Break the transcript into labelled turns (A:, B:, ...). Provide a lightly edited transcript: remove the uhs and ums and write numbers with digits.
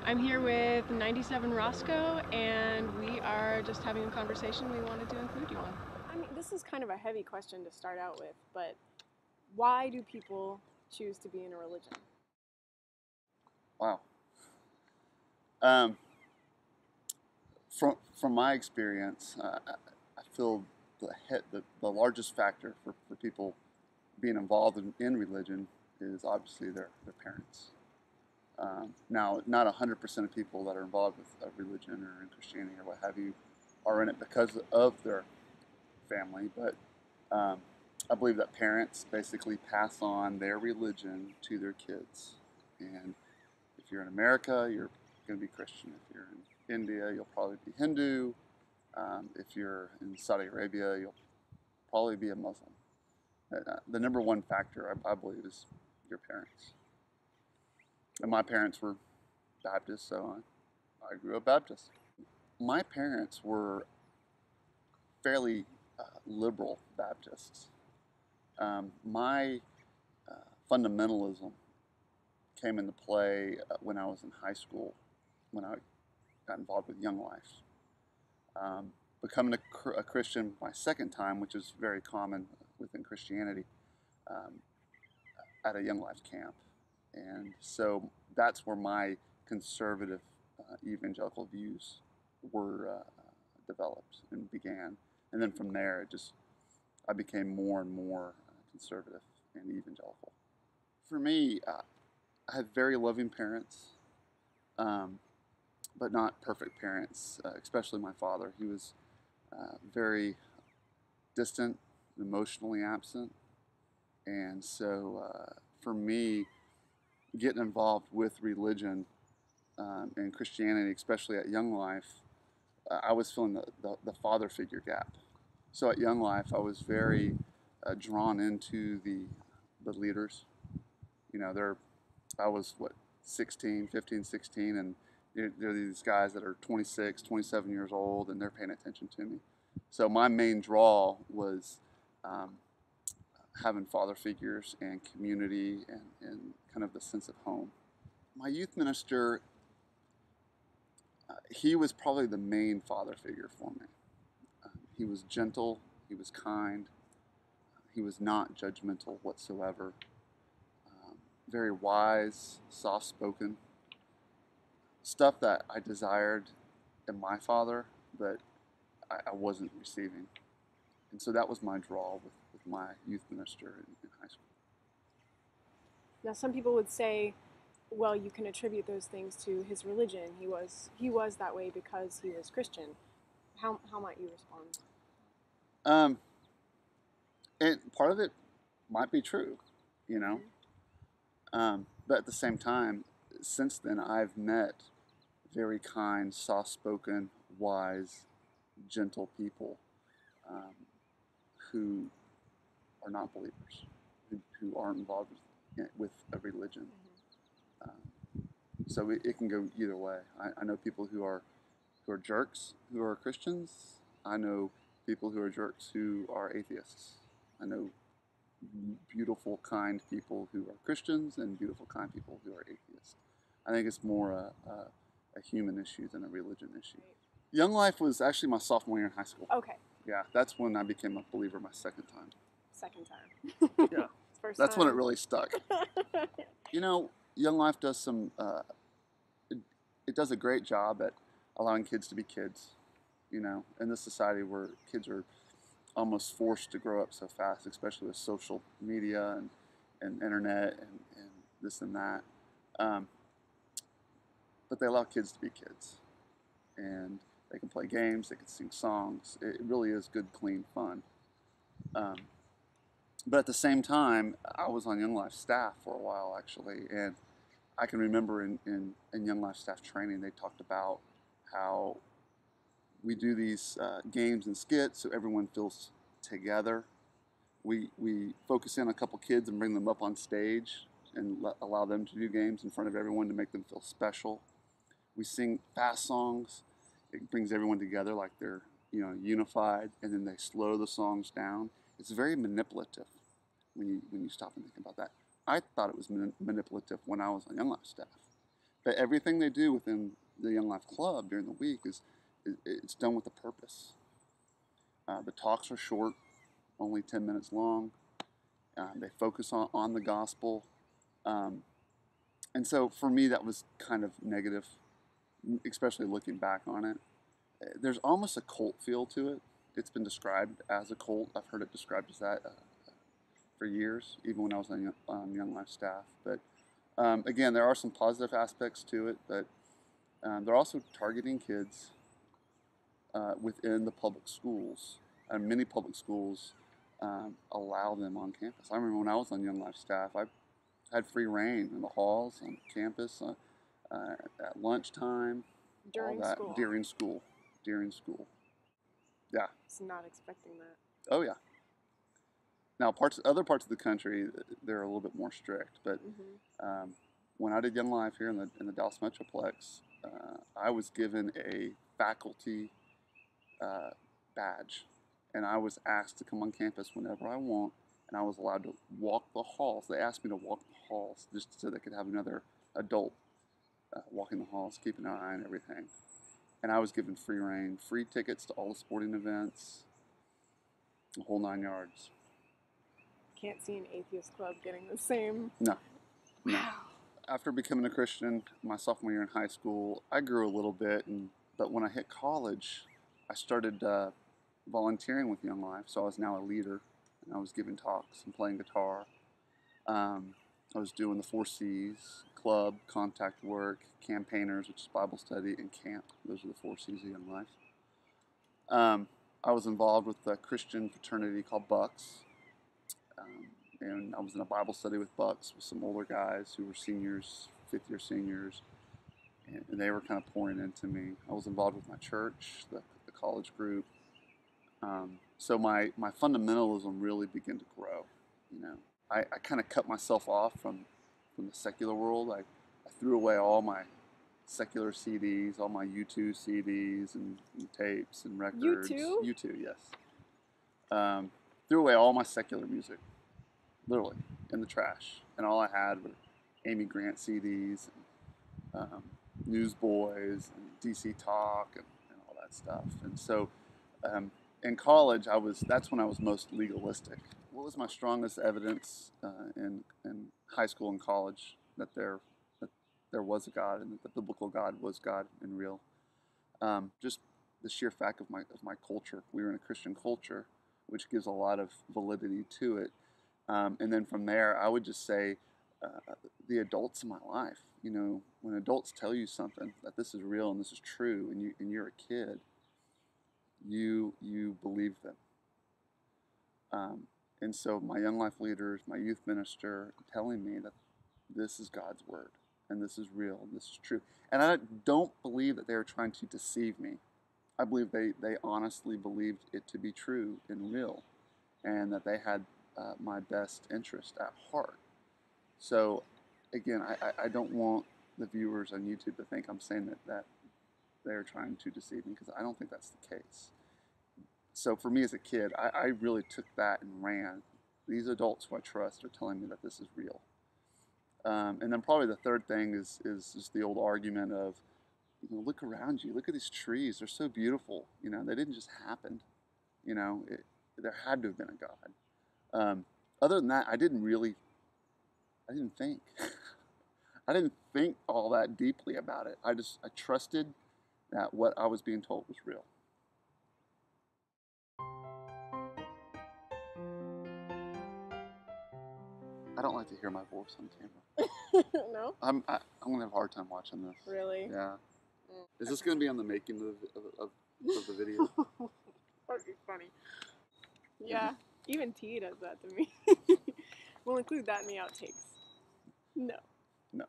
A: I'm here with 97 Roscoe, and we are just having a conversation we wanted to include you on. I mean, this is kind of a heavy question to start out with, but why do people choose to be in a religion?
B: Wow. Um, from my experience, I feel the largest factor for people being involved in religion is obviously their parents. Now, not 100% of people that are involved with a religion or in Christianity or what have you are in it because of their family, but I believe that parents basically pass on their religion to their kids. And if you're in America, you're going to be Christian. If you're in India, you'll probably be Hindu. If you're in Saudi Arabia, you'll probably be a Muslim. The number one factor, I believe, is your parents. And my parents were Baptist, so I grew up Baptist. My parents were fairly liberal Baptists. My fundamentalism came into play when I was in high school, when I got involved with Young Life. Becoming a Christian my second time, which is very common within Christianity, um, at a Young Life camp. And so that's where my conservative evangelical views were developed and began. And then from there, I became more and more conservative and evangelical. For me, I had very loving parents, um, but not perfect parents, especially my father. He was very distant, emotionally absent. And so for me, getting involved with religion and Christianity, especially at Young Life, I was feeling the father figure gap. So at Young Life, I was very drawn into the leaders. You know, I was, 16, 15, 16, and there are these guys that are 26, 27 years old, and they're paying attention to me. So my main draw was um, having father figures and community and kind of the sense of home. My youth minister, he was probably the main father figure for me. He was gentle, he was kind, he was not judgmental whatsoever, very wise, soft spoken, stuff that I desired in my father, but I wasn't receiving. And so that was my draw with my youth minister in high school.
A: Now, some people would say, well, you can attribute those things to his religion. He was that way because he was Christian. How might you respond?
B: Um, and part of it might be true, you know, but at the same time, since then, I've met very kind, soft spoken, wise, gentle people um, who are not believers, who aren't involved with a religion. So it can go either way. I know people who are jerks who are Christians. I know people who are jerks who are atheists. I know beautiful, kind people who are Christians and beautiful, kind people who are atheists. I think it's more a human issue than a religion issue. Young Life was actually my sophomore year in high school.
A: Okay.
B: Yeah, that's when I became a believer my second time.
A: Second time.
B: Yeah,
A: First
B: that's
A: time.
B: when it really stuck. You know, Young Life does it does a great job at allowing kids to be kids. You know, in this society where kids are almost forced to grow up so fast, especially with social media and internet and this and that. Um, but they allow kids to be kids. And they can play games, they can sing songs. It really is good, clean fun. Um, but at the same time, I was on Young Life staff for a while, actually. And I can remember in Young Life staff training, they talked about how we do these games and skits so everyone feels together. We focus in on a couple kids and bring them up on stage and allow them to do games in front of everyone to make them feel special. We sing fast songs. It brings everyone together like they're unified, and then they slow the songs down. It's very manipulative when you stop and think about that. I thought it was manipulative when I was on Young Life staff. But everything they do within the Young Life Club during the week is it's done with a purpose. The talks are short, only 10 minutes long. They focus on the gospel. And so for me, that was kind of negative, especially looking back on it. There's almost a cult feel to it. It's been described as a cult. I've heard it described as that for years, even when I was on Young Life staff. But again, there are some positive aspects to it, but they're also targeting kids within the public schools. And many public schools allow them on campus. I remember when I was on Young Life staff, I had free reign in the halls, on campus, at lunchtime,
A: During
B: all that
A: school.
B: During school. Yeah.
A: I was not expecting that.
B: Oh yeah. Now other parts of the country, they're a little bit more strict. But when I did Young Life here in the Dallas Metroplex, I was given a faculty badge, and I was asked to come on campus whenever I want, and I was allowed to walk the halls. They asked me to walk the halls just so they could have another adult walking the halls, keeping an eye on everything. And I was given free reign, free tickets to all the sporting events, the whole 9 yards.
A: Can't see an atheist club getting the same.
B: No.
A: Wow.
B: After becoming a Christian, my sophomore year in high school, I grew a little bit, but when I hit college, I started volunteering with Young Life. So I was now a leader, and I was giving talks and playing guitar. I was doing the 4 C's, club, contact work, campaigners, which is Bible study, and camp. Those are the 4 C's of Young Life. I was involved with a Christian fraternity called Bucks. And I was in a Bible study with Bucks with some older guys who were seniors, 5th-year seniors, and they were kind of pouring into me. I was involved with my church, the college group. So my fundamentalism really began to grow. I kind of cut myself off from the secular world. I threw away all my secular CDs, all my U2 CDs and tapes and records.
A: U2?
B: U2, yes. Threw away all my secular music, literally, in the trash. And all I had were Amy Grant CDs, and, Newsboys, and DC Talk, and all that stuff. And so in college, that's when I was most legalistic. What was my strongest evidence in high school and college that there was a God and that the biblical God was God and real? Just the sheer fact of my culture. We were in a Christian culture, which gives a lot of validity to it. And then from there, I would just say the adults in my life. When adults tell you something, that this is real and this is true, and you're a kid, you believe them. And so my Young Life leaders, my youth minister, telling me that this is God's word, and this is real, and this is true. And I don't believe that they are trying to deceive me. I believe they honestly believed it to be true and real, and that they had my best interest at heart. So, again, I don't want the viewers on YouTube to think I'm saying that they're trying to deceive me, because I don't think that's the case. So for me as a kid, I really took that and ran. These adults who I trust are telling me that this is real. And then probably the third thing is just the old argument of, look around you. Look at these trees. They're so beautiful. They didn't just happen. There had to have been a God. Other than that, I didn't think. I didn't think all that deeply about it. I trusted that what I was being told was real. I don't like to hear my voice on camera.
A: No?
B: I'm gonna have a hard time watching this.
A: Really?
B: Yeah. Is this gonna be on the making of the video?
A: That'd be funny. Yeah, even T does that to me. We'll include that in the outtakes. No.
B: No.